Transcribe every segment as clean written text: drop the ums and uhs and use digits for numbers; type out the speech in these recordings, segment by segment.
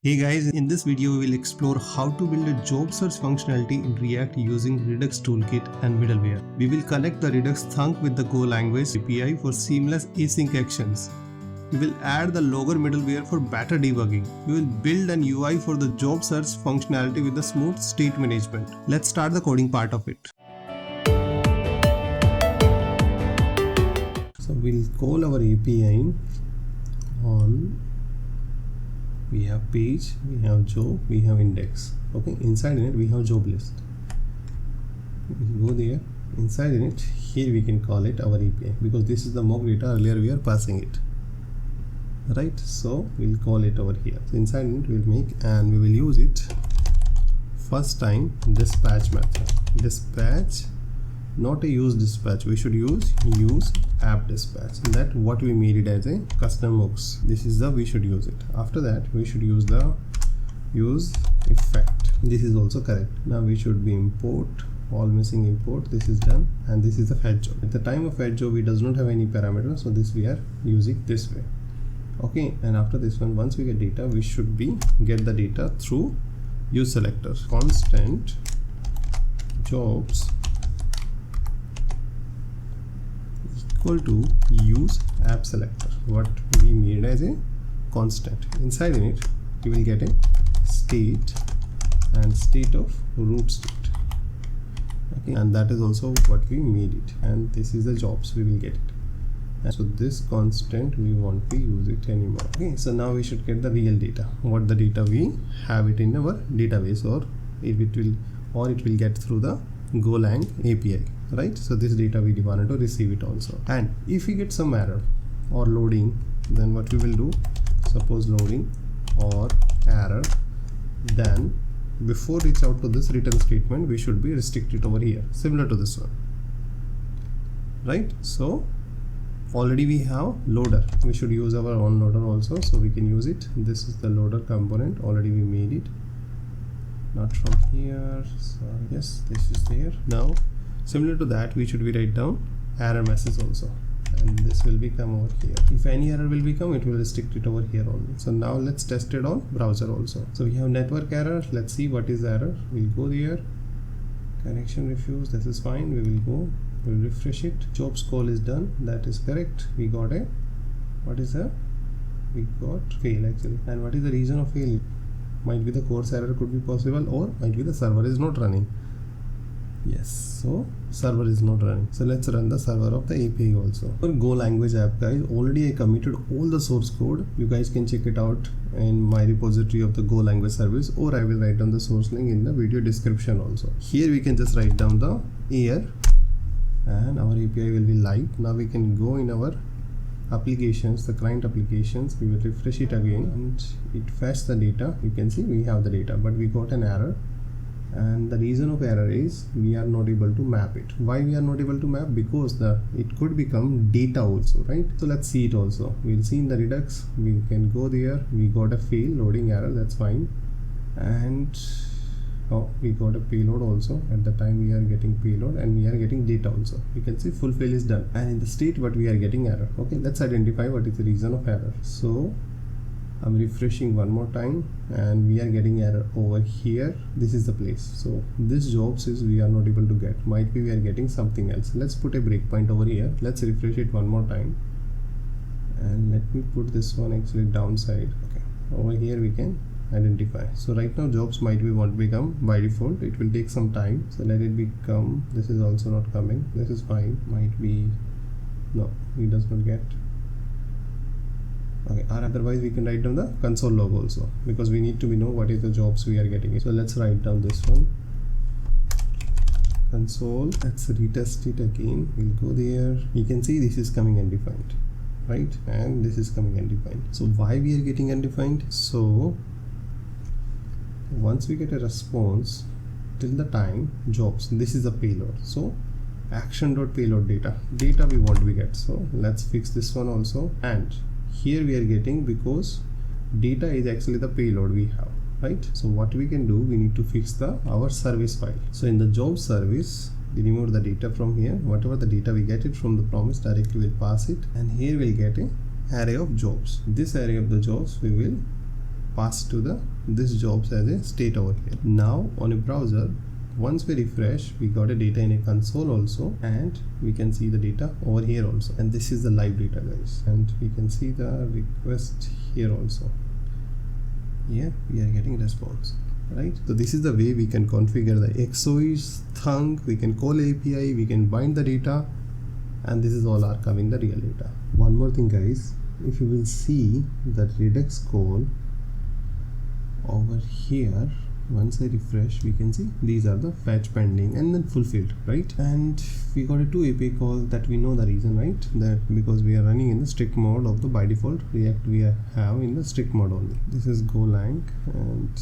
Hey guys, in this video we will explore how to build a job search functionality in React using Redux Toolkit and middleware. We will connect the Redux Thunk with the Golang API for seamless async actions. We will add the Logger middleware for better debugging. We will build an UI for the job search functionality with the smooth state management. Let's start the coding part of it. So we'll call our API on. We have page, we have job, we have index. Okay, inside in it we have job list. We'll go there. Inside in it, here we can call it our API because this is the mock data. Earlier we are passing it. Right, so we'll call it over here. So inside in it we'll make and we will use it first time dispatch method. Dispatch, not a use dispatch. We should use app dispatch. That what we made it as a custom hooks. This is the we should use it. After that we should use the use effect. This is also correct. Now we should be import all missing import. This is done and this is the fetch job. At the time of fetch job we does not have any parameters, so this we are using this way. Okay, and after this one, once we get data, we should be get the data through use selector. Constant jobs equal to use app selector, what we made as a constant. Inside in it you will get a state and state of root state. Okay, and that is also what we made it, and this is the jobs we will get it. And so this constant we won't be use it anymore. Okay, so now we should get the real data, what the data we have it in our database, or it will get through the Golang API. Right, so this data we wanted to receive it also. And if we get some error or loading, then what we will do, suppose loading or error, then before reach out to this return statement we should be restricted over here, similar to this one. Right, so already we have loader, we should use our own loader also, so we can use it. This is the loader component, already we made it, not from here. So yes, this is there. Now similar to that we should be write down error message also, and this will become over here. If any error will become, it will restrict it over here only. So now let's test it on browser also. So we have network error. Let's see what is the error. We'll go there, connection refused, this is fine. We will go, we'll refresh it. Jobs call is done, that is correct. We got a, what is the, we got fail actually. And what is the reason of fail? Might be the course error could be possible, or might be the server is not running. Yes, so server is not running. So let's run the server of the API also. For Go language app, guys, already I committed all the source code. You guys can check it out in my repository of the Go language service, or I will write down the source link in the video description also. Here we can just write down the error and our API will be live. Now we can go in our applications, the client applications. We will refresh it again and it fetch the data. You can see we have the data, but we got an error. And the reason of error is we are not able to map it. Why we are not able to map? Because it could become data also, right? So let's see it also. We'll see in the Redux, we can go there. We got a fail loading error, that's fine. And we got a payload also. At the time we are getting payload and we are getting data also. You can see full fail is done, and in the state what we are getting error. Okay, let's identify what is the reason of error. So I'm refreshing one more time and we are getting error over here. This is the place. So this jobs is we are not able to get. Might be we are getting something else. Let's put a breakpoint over here. Let's refresh it one more time. And let me put this one actually downside. Okay, over here we can identify. So right now jobs might be won't become by default. It will take some time. So let it become. This is also not coming. This is fine. Might be no. It does not get. Okay, or otherwise we can write down the console log also, because we need to know what is the jobs we are getting. So let's write down this one, console. Let's retest it again. We'll go there. You can see this is coming undefined, right? And this is coming undefined. So why we are getting undefined? So once we get a response till the time jobs, this is the payload. So action.payload data we want to get. So let's fix this one also. And here we are getting, because data is actually the payload we have, right? So what we can do, we need to fix our service file. So in the job service, we remove the data from here. Whatever the data we get it from the promise, directly we'll pass it, and here we'll get a array of jobs. This array of the jobs we will pass to this jobs as a state over here. Now on a browser, once we refresh, we got a data in a console also, and we can see the data over here also, and this is the live data, guys, and we can see the request here also. Here we are getting response, right? So this is the way we can configure the XOIs, Thunk, we can call API, we can bind the data, and this is all archiving the real data. One more thing, guys, if you will see that Redux call over here, once I refresh, we can see these are the fetch, pending, and then fulfilled, right? And we got a 2 API call that we know the reason, right? That because we are running in the strict mode of the by default React we have in the strict mode only. This is Golang and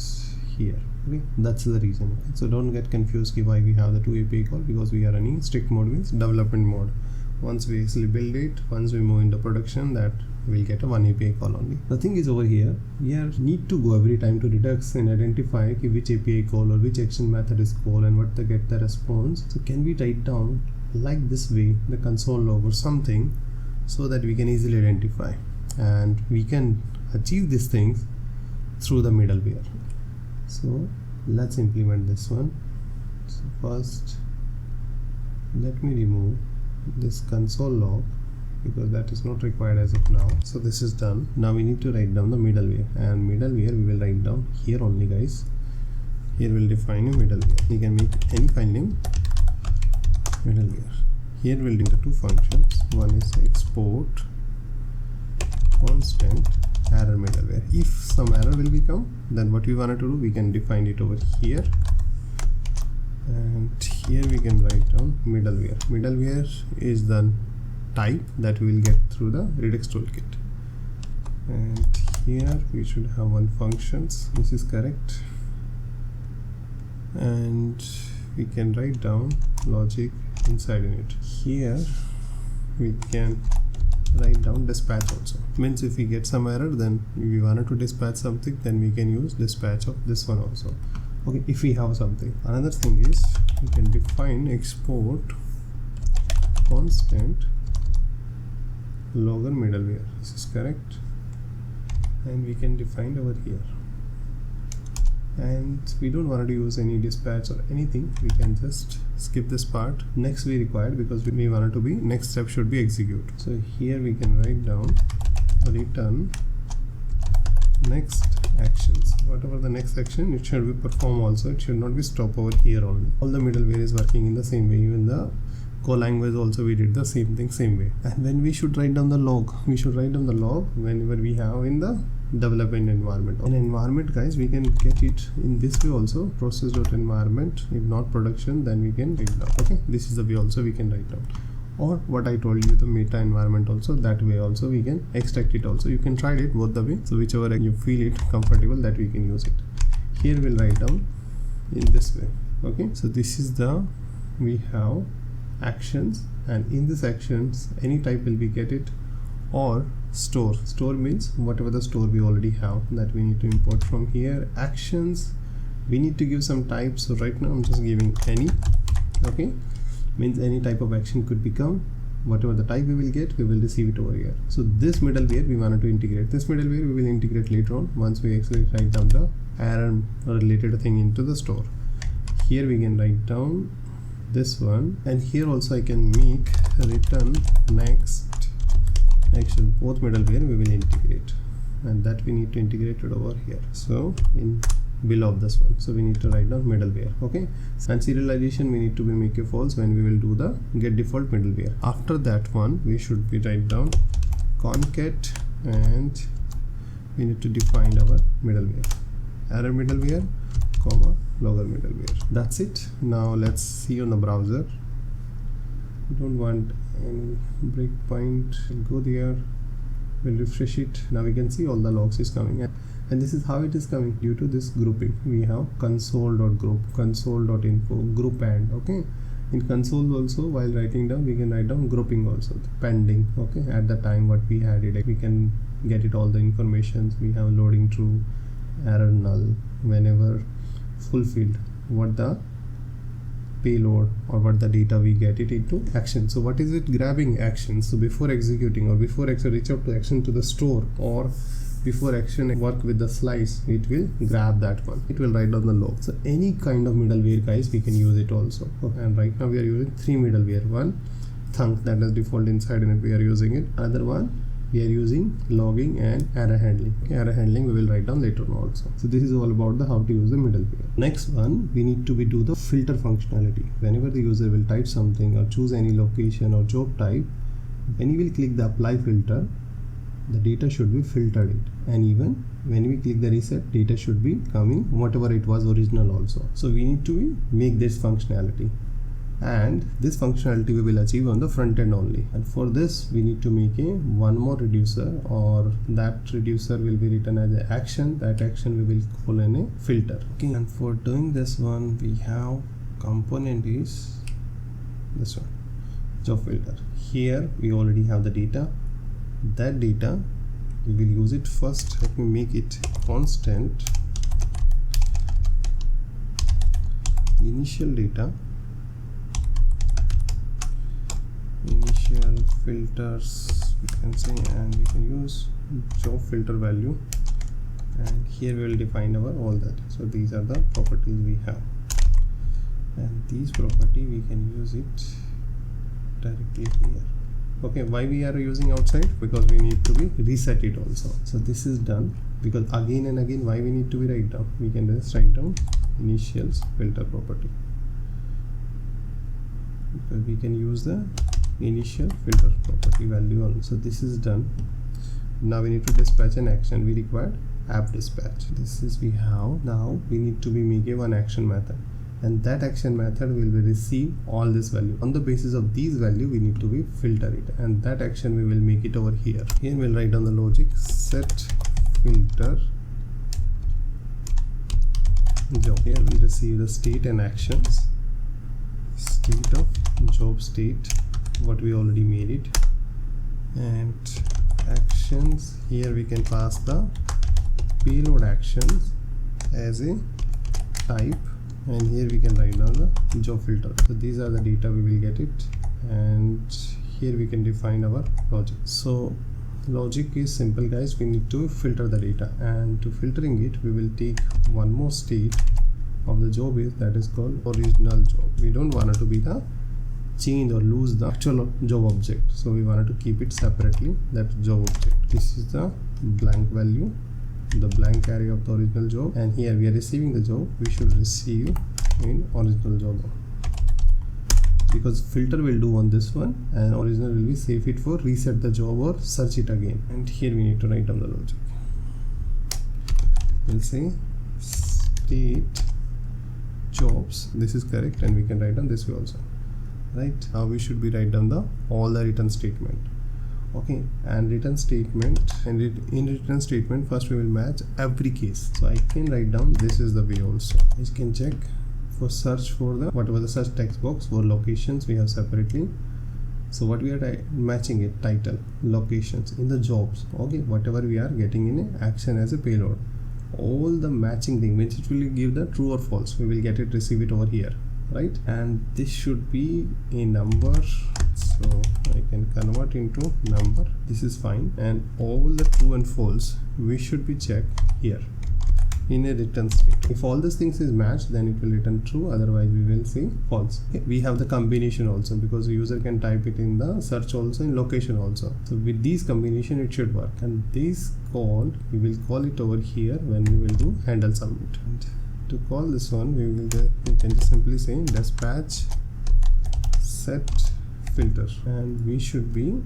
here, okay? That's the reason. Okay? So don't get confused why we have the 2 API call, because we are running strict mode means development mode. Once we actually build it, once we move into production, that we'll get a 1 API call only. The thing is over here, we need to go every time to Redux and identify which API call or which action method is called and what to get the response. So can we write down like this way the console log or something, so that we can easily identify, and we can achieve these things through the middleware. So let's implement this one. So first, let me remove this console log because that is not required as of now. So this is done. Now we need to write down the middleware, and middleware we will write down here only, guys. Here we'll define a middleware. You can make any file name middleware. Here we'll do the 2 functions. One is export constant error middleware. If some error will become, then what we wanted to do, we can define it over here, and here we can write down middleware. Middleware is the type that we will get through the Redux Toolkit, and here we should have 1 functions. This is correct, and we can write down logic inside in it. Here we can write down dispatch also. Means if we get some error, then if we wanted to dispatch something, then we can use dispatch of this one also. Okay, if we have something. Another thing is we can define export constant logger middleware. This is correct, and we can define over here. And we don't want to use any dispatch or anything, we can just skip this part. Next we required, because we want it to be next step should be execute. So here we can write down return next actions. Whatever the next action, it should be perform also, it should not be stop over here only. All the middleware is working in the same way. Even the Golang language also we did the same thing, same way. And when we should write down the log, we should write down the log whenever we have in the development environment. In environment, guys, we can get it in this way also, process.environment. If not production, then we can write down. Okay, this is the way also we can write down. Or what I told you, the meta environment also, that way also we can extract it also. You can try it both the way. So whichever you feel it comfortable, that we can use it. Here we'll write down in this way. Okay, so this is the, we have actions, and in this actions any type will be get it, or store. Store means whatever the store we already have, that we need to import from here. Actions, we need to give some types. So right now I'm just giving any. Okay, means any type of action could become whatever the type we will get, we will receive it over here. So this middleware we wanted to integrate. This middleware we will integrate later on once we actually write down the error related thing into the store. Here we can write down this one, and here also I can make return next action. Both middleware we will integrate, and that we need to integrate it over here. So in below of this one, so we need to write down middleware. Okay, and serialization we need to be make a false when we will do the get default middleware. After that one, we should be write down concat, and we need to define our middleware, error middleware, comma logger middleware. That's it. Now let's see on the browser. We don't want any breakpoint. We'll go there, we'll refresh it. Now we can see all the logs is coming, and this is how it is coming due to this grouping. We have console.group, console.info, group, and okay, in console also while writing down we can write down grouping also, the pending. Okay, at the time what we had it, we can get it all the informations. We have loading true, error null, whenever fulfilled, what the payload or what the data we get it into action. So what is it? Grabbing actions. So before executing or before actually reach out to action to the store, or before action work with the slice, it will grab that one, it will write down the log. So any kind of middleware guys, we can use it also. And right now we are using 3 middleware. One Thunk, that is default inside in it, we are using it. Another one we are using logging and error handling. Error handling we will write down later on also. So this is all about the how to use the middleware. Next one, we need to do the filter functionality. Whenever the user will type something or choose any location or job type, when you will click the apply filter, the data should be filtered it, and even when we click the reset, data should be coming whatever it was original also. So we need to make this functionality, and this functionality we will achieve on the front end only. And for this we need to make one more reducer, or that reducer will be written as an action. That action we will call in a filter. Okay, and for doing this one, we have component is this one, job filter. Here we already have the data. That data we will use it first. Let me make it constant initial data, initial filters we can say, and we can use job filter value, and here we will define our all that. So these are the properties we have, and these property we can use it directly here. Okay, why we are using outside? Because we need to be reset it also. So this is done, because again and again why we need to be write down, we can just write down initials filter property, because we can use the initial filter property value on. So this is done. Now we need to dispatch an action. We required app dispatch. This is we have. Now we need to be make one action method, and that action method will be receive all this value. On the basis of these value we need to be filter it, and that action we will make it over here. Here we'll write down the logic set filter job. Here we'll receive the state and actions, state of job state what we already made it, and actions. Here we can pass the payload actions as a type, and here we can write down the job filter. So these are the data we will get it, and here we can define our logic. So logic is simple guys, we need to filter the data, and to filtering it we will take one more state of the job is that is called original job. We don't want it to be the change or lose the actual job object, so we wanted to keep it separately, that job object. This is the blank value, the blank array of the original job, and here we are receiving the job. We should receive in original job, because filter will do on this one, and original will be save it for reset the job or search it again. And here we need to write down the logic. We'll say state jobs, this is correct, and we can write down this way also. Right, now we should be write down the all the return statement. Okay, and return statement, and in return statement first we will match every case. So I can write down this is the way also. You can check for search for the whatever the search text box for locations we have separately. So what we are matching it, title, locations in the jobs. Okay, whatever we are getting in action as a payload, all the matching thing which it will give the true or false, we will get it, receive it over here. Right, and this should be a number, so I can convert into number. This is fine, and all the true and false we should be checked here in a return state. If all these things is matched, then it will return true, otherwise we will see false. Okay. We have the combination also, because the user can type it in the search also, in location also. So with these combination it should work, and this call we will call it over here when we will do handle submit. And to call this one we can just simply say dispatch set filter, and we should be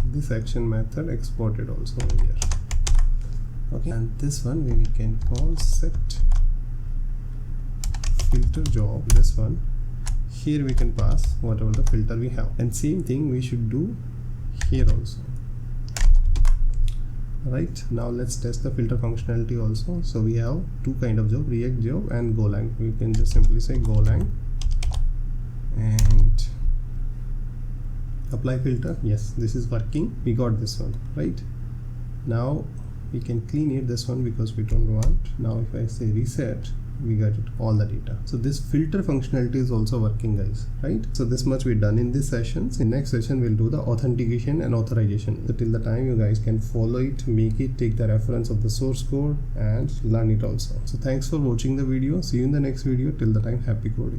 this action method exported also over here. Okay, and this one we can call set filter job. This one here we can pass whatever the filter we have, and same thing we should do here also. Right, now let's test the filter functionality also. So we have two kind of job, React job and Golang. We can just simply say Golang and apply filter. Yes, this is working, we got this one. Right, now we can clean it this one because we don't want. Now if I say reset, we got it all the data. So this filter functionality is also working, guys, right? So this much we done in this sessions. In next session we'll do the authentication and authorization. So till the time you guys can follow it, make it, take the reference of the source code and learn it also. So thanks for watching the video. See you in the next video. Till the time, happy coding.